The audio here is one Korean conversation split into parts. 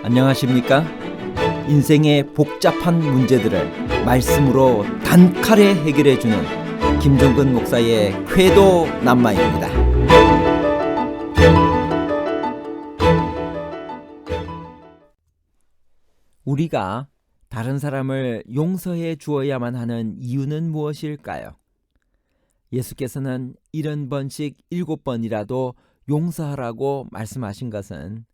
안녕하십니까? 인생의 복잡한 문제들을 말씀으로 단칼에 해결해주는 김종근 목사의 쾌도 남마입니다. 우리가 다른 사람을 용서해 주어야만 하는 이유는 무엇일까요? 예수께서는 70번씩 7번이라도 용서하라고 말씀하신 것은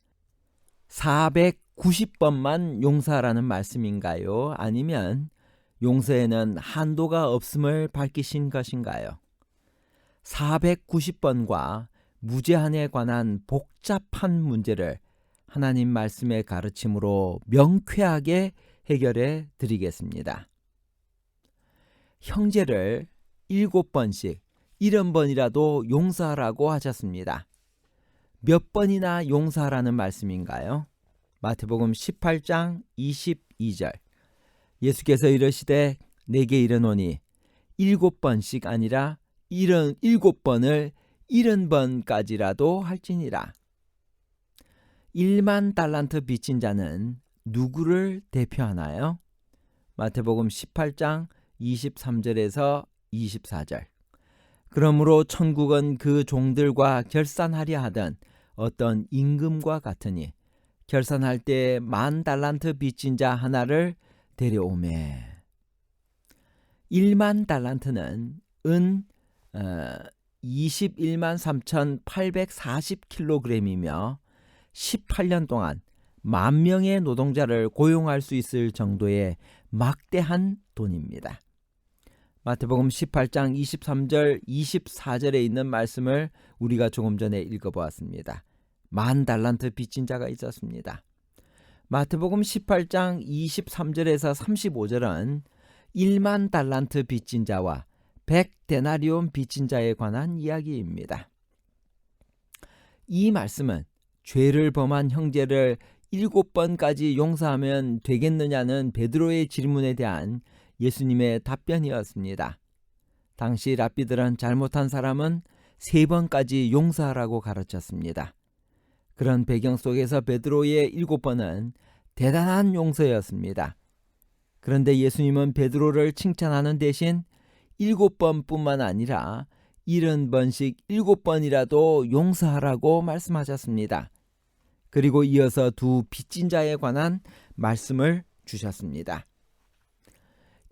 490번만 용서하라는 말씀인가요? 아니면 용서에는 한도가 없음을 밝히신 것인가요? 490번과 무제한에 관한 복잡한 문제를 하나님 말씀의 가르침으로 명쾌하게 해결해 드리겠습니다. 형제를 7번씩 70번이라도 용서하라고 하셨습니다. 몇 번이나 용서하라는 말씀인가요? 마태복음 18장 22절. 예수께서 이르시되 내게 이르노니 7번씩 아니라 77번을 70번까지라도 할지니라. 1만 달란트 빚진 자는 누구를 대표하나요? 마태복음 18장 23절에서 24절. 그러므로 천국은 그 종들과 결산하려 하던 어떤 임금과 같으니 결산할 때 1만 달란트 빚진 자 하나를 데려오매. 1만 달란트는 은 21만 3,840kg이며 18년 동안 10,000명의 노동자를 고용할 수 있을 정도의 막대한 돈입니다. 마태복음 18장 23절 24절에 있는 말씀을 우리가 조금 전에 읽어보았습니다. 1만 달란트 빚진 자가 있었습니다. 마태복음 18장 23절에서 35절은 1만 달란트 빚진 자와 100데나리온 빚진 자에 관한 이야기입니다. 이 말씀은 죄를 범한 형제를 7번까지 용서하면 되겠느냐는 베드로의 질문에 대한 예수님의 답변이었습니다. 당시 랍비들은 잘못한 사람은 3번까지 용서하라고 가르쳤습니다. 그런 배경 속에서 베드로의 7번은 대단한 용서였습니다. 그런데 예수님은 베드로를 칭찬하는 대신 7번뿐만 아니라 70번씩 7번이라도 용서하라고 말씀하셨습니다. 그리고 이어서 두 빚진 자에 관한 말씀을 주셨습니다.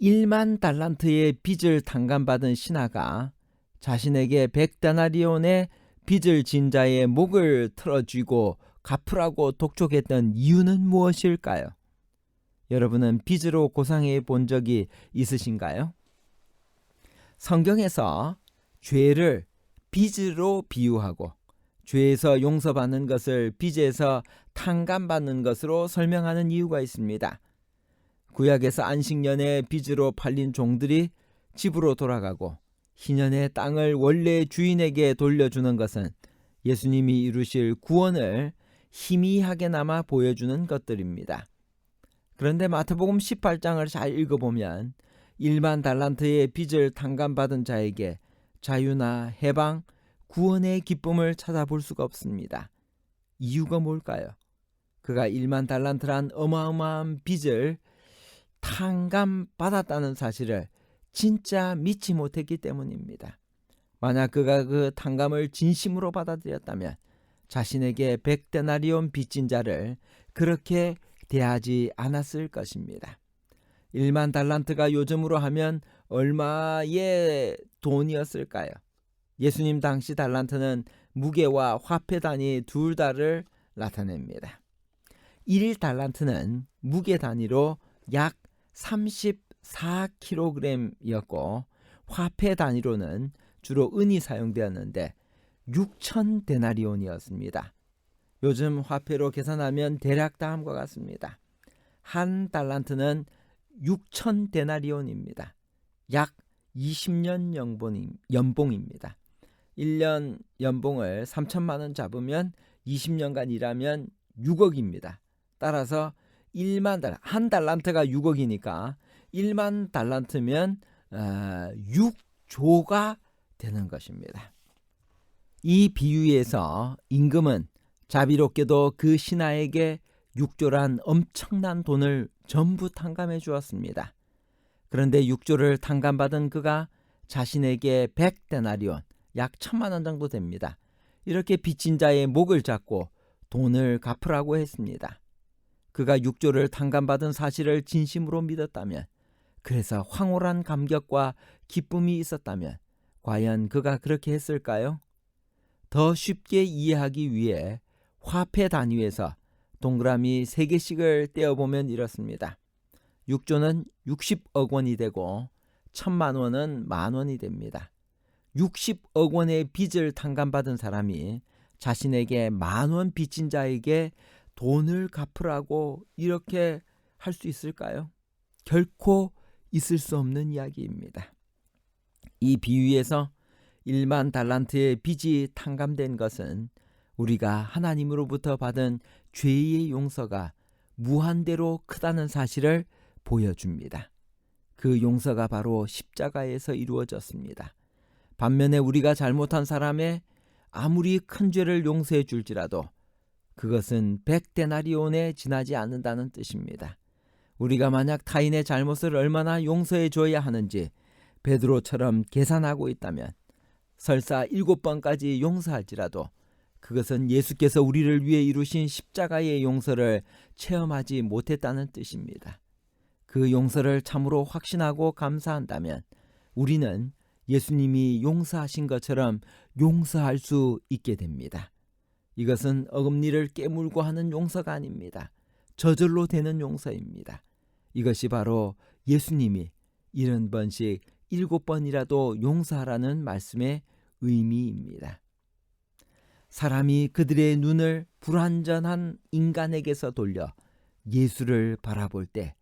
1만 달란트의 빚을 탕감받은 신하가 자신에게 100데나리온의 빚을 진 자의 목을 틀어쥐고 갚으라고 독촉했던 이유는 무엇일까요? 여러분은 빚으로 고상해 본 적이 있으신가요? 성경에서 죄를 빚으로 비유하고 죄에서 용서받는 것을 빚에서 탕감받는 것으로 설명하는 이유가 있습니다. 구약에서 안식년에 빚으로 팔린 종들이 집으로 돌아가고 희년의 땅을 원래 주인에게 돌려주는 것은 예수님이 이루실 구원을 희미하게나마 보여주는 것들입니다. 그런데 마태복음 18장을 잘 읽어보면 1만 달란트의 빚을 탕감받은 자에게 자유나 해방, 구원의 기쁨을 찾아볼 수가 없습니다. 이유가 뭘까요? 그가 1만 달란트란 어마어마한 빚을 탕감받았다는 사실을 진짜 믿지 못했기 때문입니다. 만약 그가 그 탕감을 진심으로 받아들였다면 자신에게 100데나리온 빚진 자를 그렇게 대하지 않았을 것입니다. 1만 달란트가 요즘으로 하면 얼마의 돈이었을까요? 예수님 당시 달란트는 무게와 화폐 단위 둘 다를 나타냅니다. 1달란트는 무게 단위로 약 34kg이었고 화폐 단위로는 주로 은이 사용되었는데 6,000데나리온이었습니다. 요즘 화폐로 계산하면 대략 다음과 같습니다. 한 달란트는 6,000데나리온입니다. 약 20년 연봉입니다. 1년 연봉을 3천만 원 잡으면 20년간 일하면 6억입니다. 따라서 1만 달러, 한 달란트가 6억이니까 1만 달란트면 6조가 되는 것입니다. 이 비유에서 임금은 자비롭게도 그 신하에게 6조란 엄청난 돈을 전부 탕감해 주었습니다. 그런데 6조를 탕감받은 그가 자신에게 100데나리온, 약 1,000만 원 정도 됩니다. 이렇게 빚진 자의 목을 잡고 돈을 갚으라고 했습니다. 그가 6조를 탕감받은 사실을 진심으로 믿었다면, 그래서 황홀한 감격과 기쁨이 있었다면 과연 그가 그렇게 했을까요? 더 쉽게 이해하기 위해 화폐 단위에서 동그라미 3개씩을 떼어보면 이렇습니다. 6조는 60억 원이 되고 1,000만 원은 만원이 됩니다. 60억 원의 빚을 탕감받은 사람이 자신에게 만원 빚진 자에게 돈을 갚으라고 이렇게 할 수 있을까요? 결코 있을 수 없는 이야기입니다. 이 비유에서 1만 달란트의 빚이 탕감된 것은 우리가 하나님으로부터 받은 죄의 용서가 무한대로 크다는 사실을 보여줍니다. 그 용서가 바로 십자가에서 이루어졌습니다. 반면에 우리가 잘못한 사람의 아무리 큰 죄를 용서해 줄지라도 그것은 100데나리온에 지나지 않는다는 뜻입니다. 우리가 만약 타인의 잘못을 얼마나 용서해 줘야 하는지 베드로처럼 계산하고 있다면 설사 7번까지 용서할지라도 그것은 예수께서 우리를 위해 이루신 십자가의 용서를 체험하지 못했다는 뜻입니다. 그 용서를 참으로 확신하고 감사한다면 우리는 예수님이 용서하신 것처럼 용서할 수 있게 됩니다. 이것은 어금니를 깨물고 하는 용서가 아닙니다. 저절로 되는 용서입니다. 이것이 바로 예수님이 70번씩 7번이라도 용서하라는 말씀의 의미입니다. 사람이 그들의 눈을 불완전한 인간에게서 돌려 예수를 바라볼 때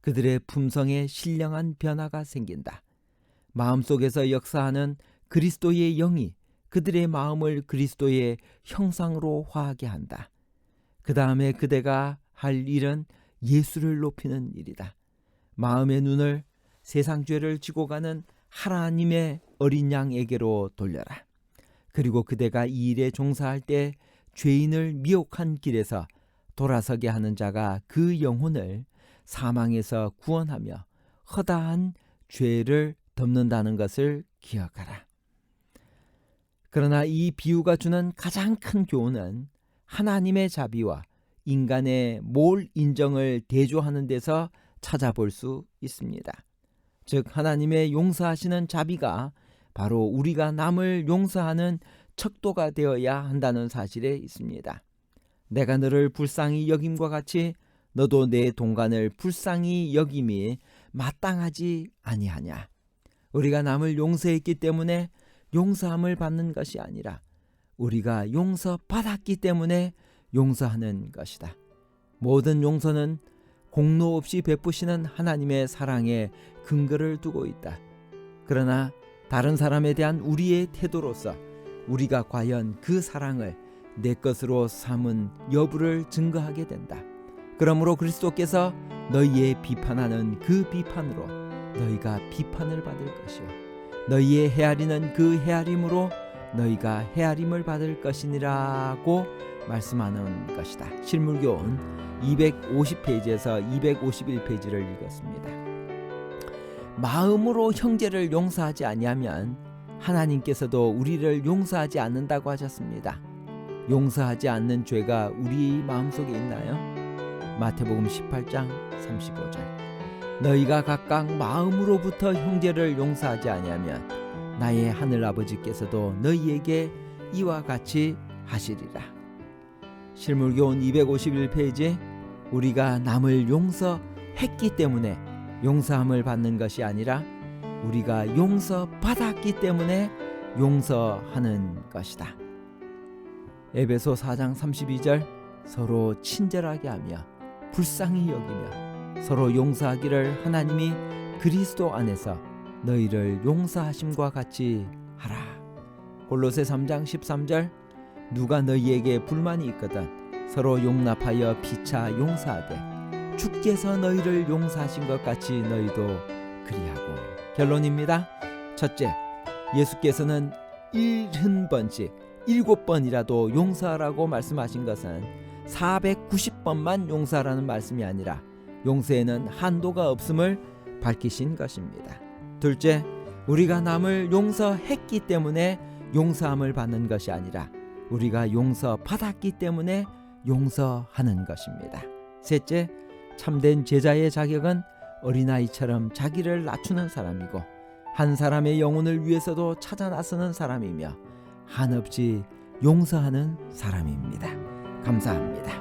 그들의 품성에 신령한 변화가 생긴다. 마음속에서 역사하는 그리스도의 영이 그들의 마음을 그리스도의 형상으로 화하게 한다. 그 다음에 그대가 할 일은 예수를 높이는 일이다. 마음의 눈을 세상 죄를 지고 가는 하나님의 어린 양에게로 돌려라. 그리고 그대가 이 일에 종사할 때 죄인을 미혹한 길에서 돌아서게 하는 자가 그 영혼을 사망에서 구원하며 허다한 죄를 덮는다는 것을 기억하라. 그러나 이 비유가 주는 가장 큰 교훈은 하나님의 자비와 인간의 몰 인정을 대조하는 데서 찾아볼 수 있습니다. 즉 하나님의 용서하시는 자비가 바로 우리가 남을 용서하는 척도가 되어야 한다는 사실에 있습니다. 내가 너를 불쌍히 여김과 같이 너도 내 동간을 불쌍히 여김이 마땅하지 아니하냐. 우리가 남을 용서했기 때문에 용서함을 받는 것이 아니라 우리가 용서받았기 때문에 용서하는 것이다. 모든 용서는 공로 없이 베푸시는 하나님의 사랑에 근거를 두고 있다. 그러나 다른 사람에 대한 우리의 태도로서 우리가 과연 그 사랑을 내 것으로 삼은 여부를 증거하게 된다. 그러므로 그리스도께서 너희의 비판하는 그 비판으로 너희가 비판을 받을 것이요 너희의 헤아리는 그 헤아림으로 너희가 헤아림을 받을 것이니라고 말씀하는 것이다. 실물교훈 250페이지에서 251페이지를 읽었습니다. 마음으로 형제를 용서하지 아니하면 하나님께서도 우리를 용서하지 않는다고 하셨습니다. 용서하지 않는 죄가 우리 마음속에 있나요? 마태복음 18장 35절. 너희가 각각 마음으로부터 형제를 용서하지 아니하면 나의 하늘아버지께서도 너희에게 이와 같이 하시리라. 실물교훈 251페이지. 우리가 남을 용서했기 때문에 용서함을 받는 것이 아니라 우리가 용서받았기 때문에 용서하는 것이다. 에베소 4장 32절. 서로 친절하게 하며 불쌍히 여기며 서로 용서하기를 하나님이 그리스도 안에서 너희를 용서하심과 같이 하라. 골로새 3장 13절. 누가 너희에게 불만이 있거든 서로 용납하여 피차 용서하되 주께서 너희를 용서하신 것 같이 너희도 그리하고. 결론입니다. 첫째, 예수께서는 70번씩 7번이라도 용서하라고 말씀하신 것은 490번만 용서하라는 말씀이 아니라 용서에는 한도가 없음을 밝히신 것입니다. 둘째, 우리가 남을 용서했기 때문에 용서함을 받는 것이 아니라 우리가 용서받았기 때문에 용서하는 것입니다. 셋째, 참된 제자의 자격은 어린아이처럼 자기를 낮추는 사람이고 한 사람의 영혼을 위해서도 찾아 나서는 사람이며 한없이 용서하는 사람입니다. 감사합니다.